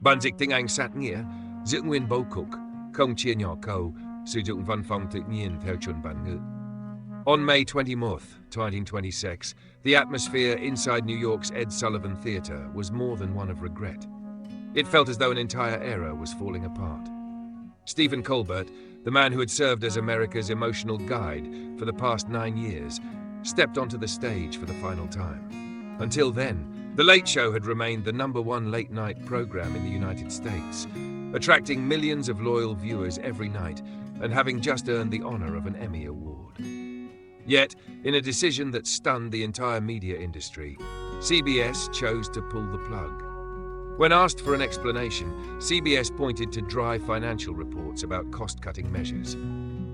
Ban dịch tiếng Anh sát nghĩa, giữ nguyên bố cục, không chia nhỏ câu, sử dụng văn phòng tự nhiên theo chuẩn bản ngữ. On May 24th, 1926, the atmosphere inside New York's Ed Sullivan Theatre was more than one of regret. It felt as though an entire era was falling apart. Stephen Colbert, the man who had served as America's emotional guide for the past 9 years, stepped onto the stage for the final time. Until then, The Late Show had remained the #1 late-night program in the United States, attracting millions of loyal viewers every night and having just earned the honor of an Emmy Award. Yet, in a decision that stunned the entire media industry, CBS chose to pull the plug. When asked for an explanation, CBS pointed to dry financial reports about cost-cutting measures.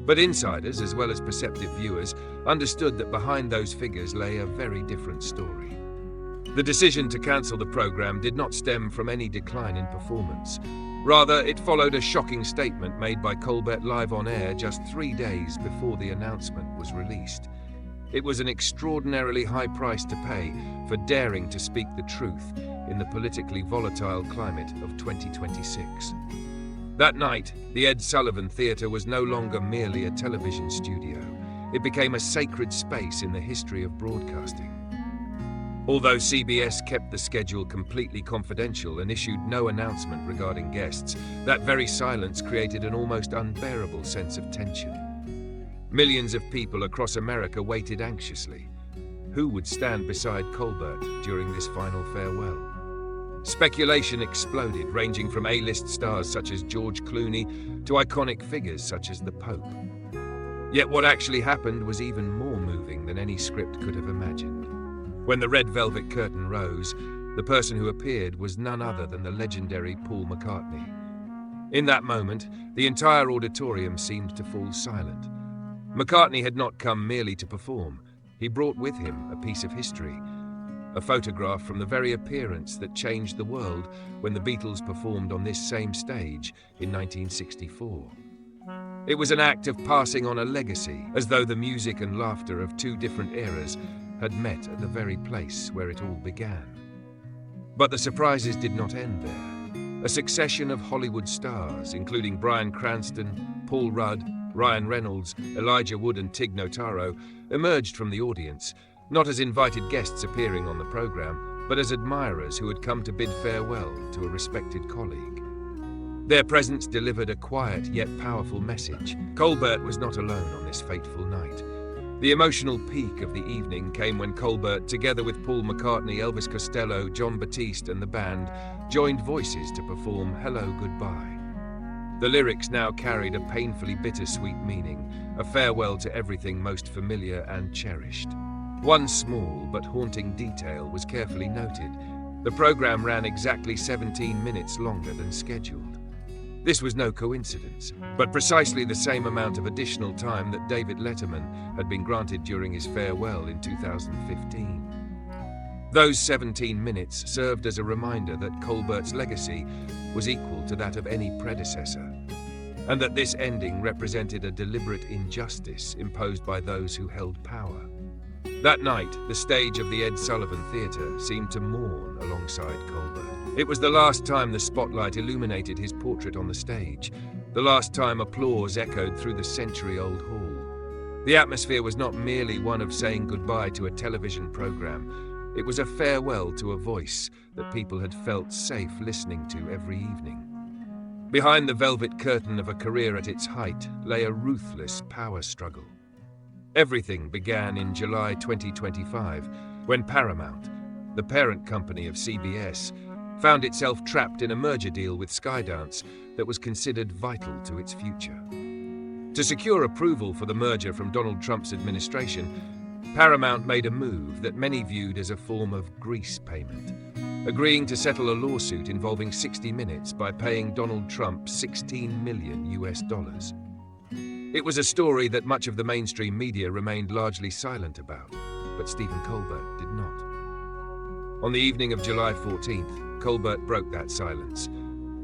But insiders, as well as perceptive viewers, understood that behind those figures lay a very different story. The decision to cancel the program did not stem from any decline in performance. Rather, it followed a shocking statement made by Colbert live on air just 3 days before the announcement was released. It was an extraordinarily high price to pay for daring to speak the truth in the politically volatile climate of 2026. That night, the Ed Sullivan Theatre was no longer merely a television studio. It became a sacred space in the history of broadcasting. Although CBS kept the schedule completely confidential and issued no announcement regarding guests, that very silence created an almost unbearable sense of tension. Millions of people across America waited anxiously. Who would stand beside Colbert during this final farewell? Speculation exploded, ranging from A-list stars such as George Clooney to iconic figures such as the Pope. Yet what actually happened was even more moving than any script could have imagined. When the red velvet curtain rose, the person who appeared was none other than the legendary Paul McCartney. In that moment, the entire auditorium seemed to fall silent. McCartney had not come merely to perform. He brought with him a piece of history, a photograph from the very appearance that changed the world when the Beatles performed on this same stage in 1964. It was an act of passing on a legacy, as though the music and laughter of 2 different eras had met at the very place where it all began. But the surprises did not end there. A succession of Hollywood stars, including Bryan Cranston, Paul Rudd, Ryan Reynolds, Elijah Wood and Tig Notaro, emerged from the audience, not as invited guests appearing on the program, but as admirers who had come to bid farewell to a respected colleague. Their presence delivered a quiet yet powerful message. Colbert was not alone on this fateful night. The emotional peak of the evening came when Colbert, together with Paul McCartney, Elvis Costello, Jon Batiste and the band, joined voices to perform Hello, Goodbye. The lyrics now carried a painfully bittersweet meaning, a farewell to everything most familiar and cherished. One small but haunting detail was carefully noted. The program ran exactly 17 minutes longer than scheduled. This was no coincidence, but precisely the same amount of additional time that David Letterman had been granted during his farewell in 2015. Those 17 minutes served as a reminder that Colbert's legacy was equal to that of any predecessor, and that this ending represented a deliberate injustice imposed by those who held power. That night, the stage of the Ed Sullivan Theatre seemed to mourn alongside Colbert. It was the last time the spotlight illuminated his portrait on the stage, the last time applause echoed through the century-old hall. The atmosphere was not merely one of saying goodbye to a television program. It was a farewell to a voice that people had felt safe listening to every evening. Behind the velvet curtain of a career at its height lay a ruthless power struggle. Everything began in July 2025, when Paramount, the parent company of CBS, found itself trapped in a merger deal with Skydance that was considered vital to its future. To secure approval for the merger from Donald Trump's administration, Paramount made a move that many viewed as a form of grease payment, agreeing to settle a lawsuit involving 60 Minutes by paying Donald Trump $16 million. It was a story that much of the mainstream media remained largely silent about, but Stephen Colbert did not. On the evening of July 14th, Colbert broke that silence.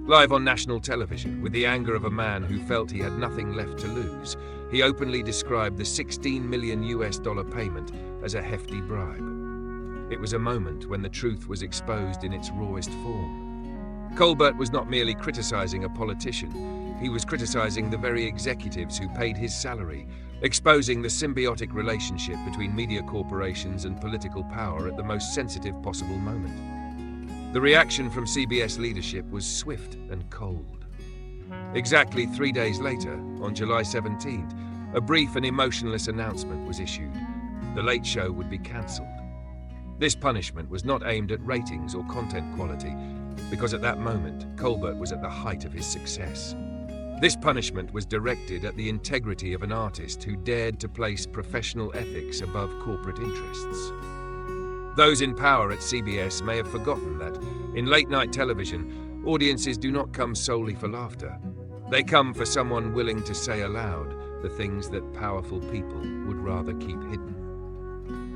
Live on national television, with the anger of a man who felt he had nothing left to lose, he openly described the $16 million payment as a hefty bribe. It was a moment when the truth was exposed in its rawest form. Colbert was not merely criticizing a politician, he was criticizing the very executives who paid his salary, exposing the symbiotic relationship between media corporations and political power at the most sensitive possible moment. The reaction from CBS leadership was swift and cold. Exactly 3 days later, on July 17th, a brief and emotionless announcement was issued. The Late Show would be cancelled. This punishment was not aimed at ratings or content quality, because at that moment, Colbert was at the height of his success. This punishment was directed at the integrity of an artist who dared to place professional ethics above corporate interests. Those in power at CBS may have forgotten that, in late-night television, audiences do not come solely for laughter. They come for someone willing to say aloud the things that powerful people would rather keep hidden.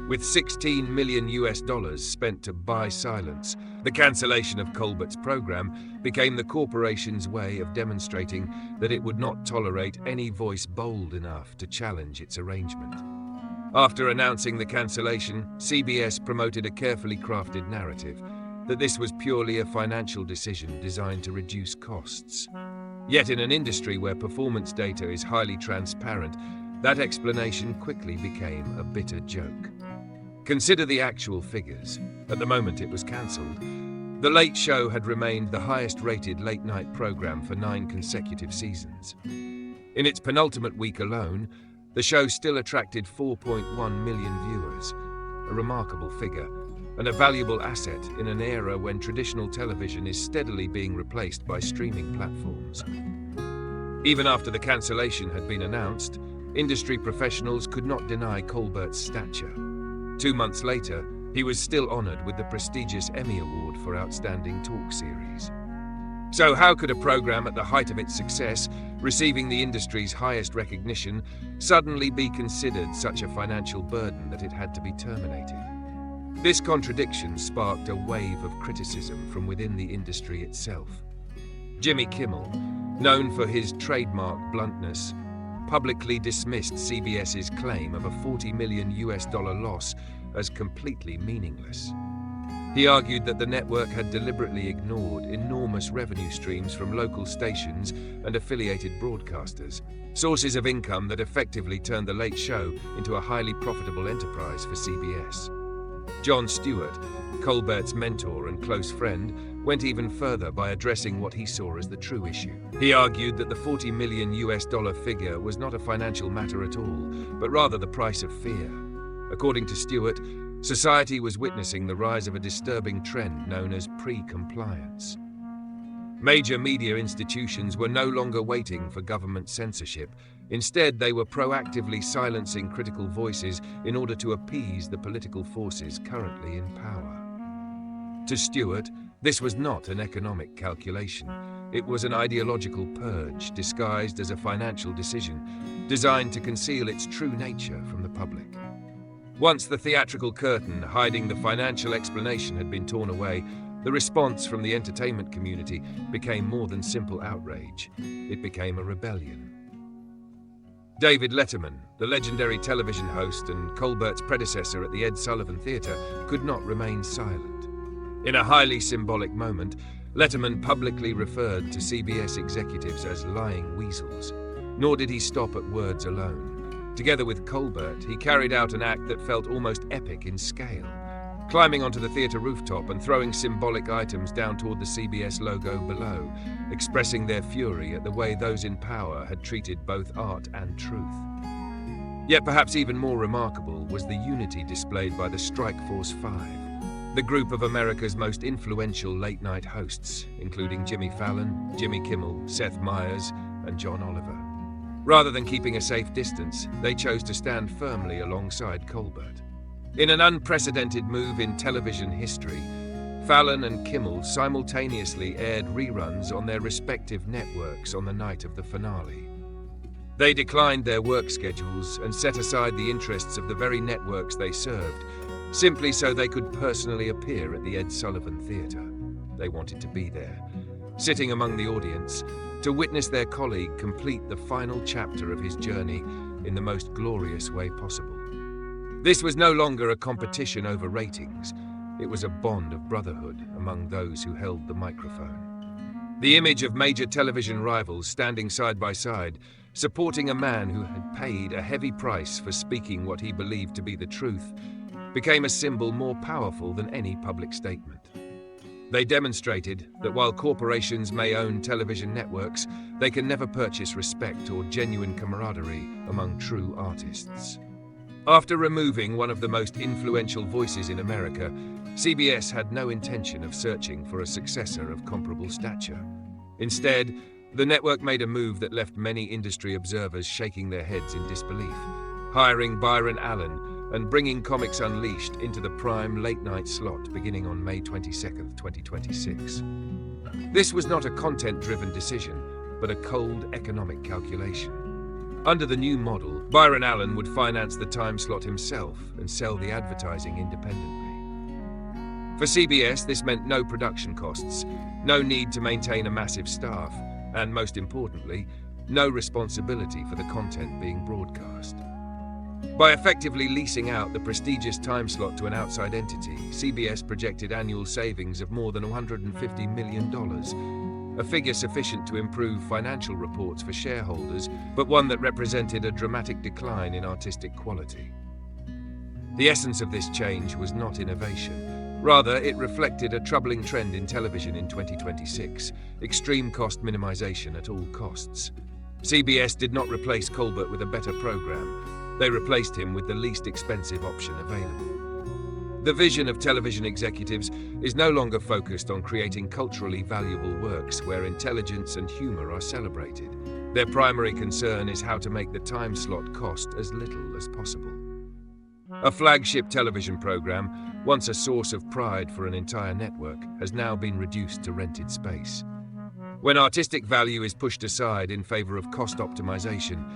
With $16 million spent to buy silence, the cancellation of Colbert's program became the corporation's way of demonstrating that it would not tolerate any voice bold enough to challenge its arrangement. After announcing the cancellation, CBS promoted a carefully crafted narrative that this was purely a financial decision designed to reduce costs. Yet in an industry where performance data is highly transparent, that explanation quickly became a bitter joke. Consider the actual figures. At the moment it was cancelled, The Late Show had remained the highest-rated late-night program for 9 consecutive seasons. In its penultimate week alone, the show still attracted 4.1 million viewers, a remarkable figure, and a valuable asset in an era when traditional television is steadily being replaced by streaming platforms. Even after the cancellation had been announced, industry professionals could not deny Colbert's stature. 2 months later, he was still honored with the prestigious Emmy Award for Outstanding Talk Series. So how could a program at the height of its success, receiving the industry's highest recognition, suddenly be considered such a financial burden that it had to be terminated? This contradiction sparked a wave of criticism from within the industry itself. Jimmy Kimmel, known for his trademark bluntness, publicly dismissed CBS's claim of a $40 million loss as completely meaningless. He argued that the network had deliberately ignored enormous revenue streams from local stations and affiliated broadcasters, sources of income that effectively turned The Late Show into a highly profitable enterprise for CBS. Jon Stewart, Colbert's mentor and close friend, went even further by addressing what he saw as the true issue. He argued that the $40 million figure was not a financial matter at all, but rather the price of fear. According to Stewart, society was witnessing the rise of a disturbing trend known as pre-compliance. Major media institutions were no longer waiting for government censorship. Instead, they were proactively silencing critical voices in order to appease the political forces currently in power. To Stewart, this was not an economic calculation. It was an ideological purge disguised as a financial decision, designed to conceal its true nature from the public. Once the theatrical curtain hiding the financial explanation had been torn away, the response from the entertainment community became more than simple outrage. It became a rebellion. David Letterman, the legendary television host and Colbert's predecessor at the Ed Sullivan Theatre, could not remain silent. In a highly symbolic moment, Letterman publicly referred to CBS executives as lying weasels. Nor did he stop at words alone. Together with Colbert, he carried out an act that felt almost epic in scale, climbing onto the theatre rooftop and throwing symbolic items down toward the CBS logo below, expressing their fury at the way those in power had treated both art and truth. Yet perhaps even more remarkable was the unity displayed by the Strikeforce 5, the group of America's most influential late-night hosts, including Jimmy Fallon, Jimmy Kimmel, Seth Meyers, and John Oliver. Rather than keeping a safe distance, they chose to stand firmly alongside Colbert. In an unprecedented move in television history, Fallon and Kimmel simultaneously aired reruns on their respective networks on the night of the finale. They declined their work schedules and set aside the interests of the very networks they served, simply so they could personally appear at the Ed Sullivan Theatre. They wanted to be there, sitting among the audience, to witness their colleague complete the final chapter of his journey in the most glorious way possible. This was no longer a competition over ratings. It was a bond of brotherhood among those who held the microphone. The image of major television rivals standing side by side, supporting a man who had paid a heavy price for speaking what he believed to be the truth, became a symbol more powerful than any public statement. They demonstrated that while corporations may own television networks, they can never purchase respect or genuine camaraderie among true artists. After removing one of the most influential voices in America, CBS had no intention of searching for a successor of comparable stature. Instead, the network made a move that left many industry observers shaking their heads in disbelief, hiring Byron Allen and bringing Comics Unleashed into the prime late-night slot beginning on May 22, 2026. This was not a content-driven decision, but a cold economic calculation. Under the new model, Byron Allen would finance the time slot himself and sell the advertising independently. For CBS, this meant no production costs, no need to maintain a massive staff, and most importantly, no responsibility for the content being broadcast. By effectively leasing out the prestigious time slot to an outside entity, CBS projected annual savings of more than $150 million, a figure sufficient to improve financial reports for shareholders, but one that represented a dramatic decline in artistic quality. The essence of this change was not innovation. Rather, it reflected a troubling trend in television in 2026, extreme cost minimization at all costs. CBS did not replace Colbert with a better program. They replaced him with the least expensive option available. The vision of television executives is no longer focused on creating culturally valuable works where intelligence and humor are celebrated. Their primary concern is how to make the time slot cost as little as possible. A flagship television program, once a source of pride for an entire network, has now been reduced to rented space. When artistic value is pushed aside in favor of cost optimization,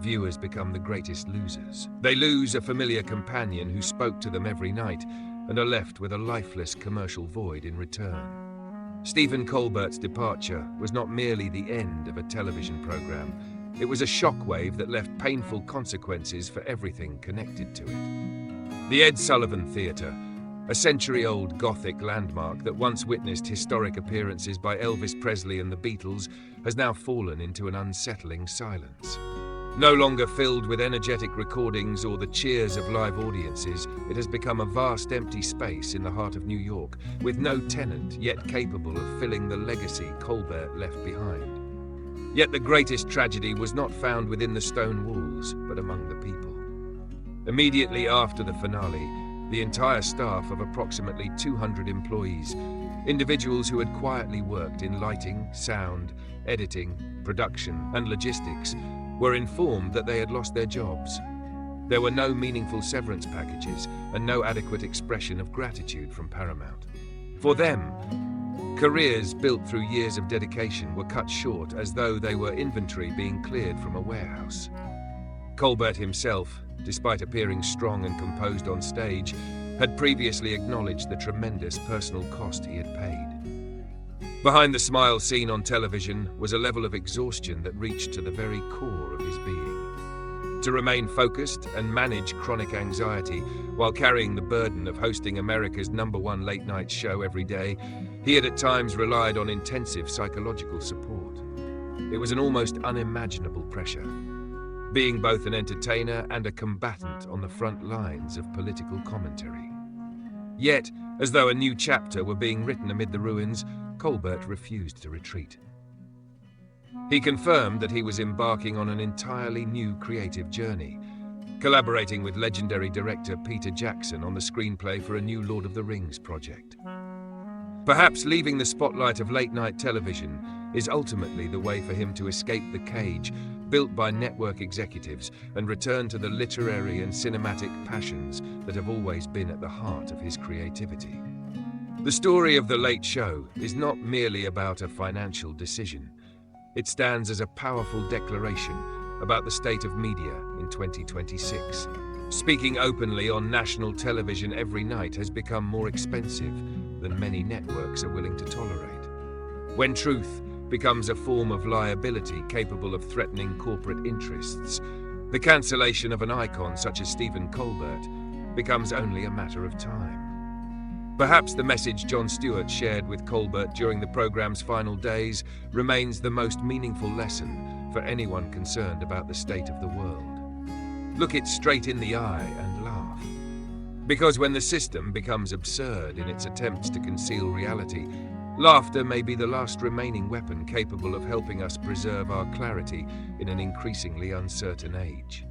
viewers become the greatest losers. They lose a familiar companion who spoke to them every night and are left with a lifeless commercial void in return. Stephen Colbert's departure was not merely the end of a television program. It was a shockwave that left painful consequences for everything connected to it. The Ed Sullivan Theatre, a century-old Gothic landmark that once witnessed historic appearances by Elvis Presley and the Beatles, has now fallen into an unsettling silence. No longer filled with energetic recordings or the cheers of live audiences, it has become a vast empty space in the heart of New York, with no tenant yet capable of filling the legacy Colbert left behind. Yet the greatest tragedy was not found within the stone walls, but among the people. Immediately after the finale, the entire staff of approximately 200 employees, individuals who had quietly worked in lighting, sound, editing, production, and logistics, were informed that they had lost their jobs. There were no meaningful severance packages and no adequate expression of gratitude from Paramount. For them, careers built through years of dedication were cut short as though they were inventory being cleared from a warehouse. Colbert himself, despite appearing strong and composed on stage, had previously acknowledged the tremendous personal cost he had paid. Behind the smile seen on television was a level of exhaustion that reached to the very core of his being. To remain focused and manage chronic anxiety while carrying the burden of hosting America's #1 late-night show every day, he had at times relied on intensive psychological support. It was an almost unimaginable pressure, being both an entertainer and a combatant on the front lines of political commentary. Yet, as though a new chapter were being written amid the ruins, Colbert refused to retreat. He confirmed that he was embarking on an entirely new creative journey, collaborating with legendary director Peter Jackson on the screenplay for a new Lord of the Rings project. Perhaps leaving the spotlight of late-night television is ultimately the way for him to escape the cage built by network executives and return to the literary and cinematic passions that have always been at the heart of his creativity. The story of The Late Show is not merely about a financial decision. It stands as a powerful declaration about the state of media in 2026. Speaking openly on national television every night has become more expensive than many networks are willing to tolerate. When truth becomes a form of liability capable of threatening corporate interests, the cancellation of an icon such as Stephen Colbert becomes only a matter of time. Perhaps the message Jon Stewart shared with Colbert during the programme's final days remains the most meaningful lesson for anyone concerned about the state of the world. Look it straight in the eye and laugh. Because when the system becomes absurd in its attempts to conceal reality, laughter may be the last remaining weapon capable of helping us preserve our clarity in an increasingly uncertain age.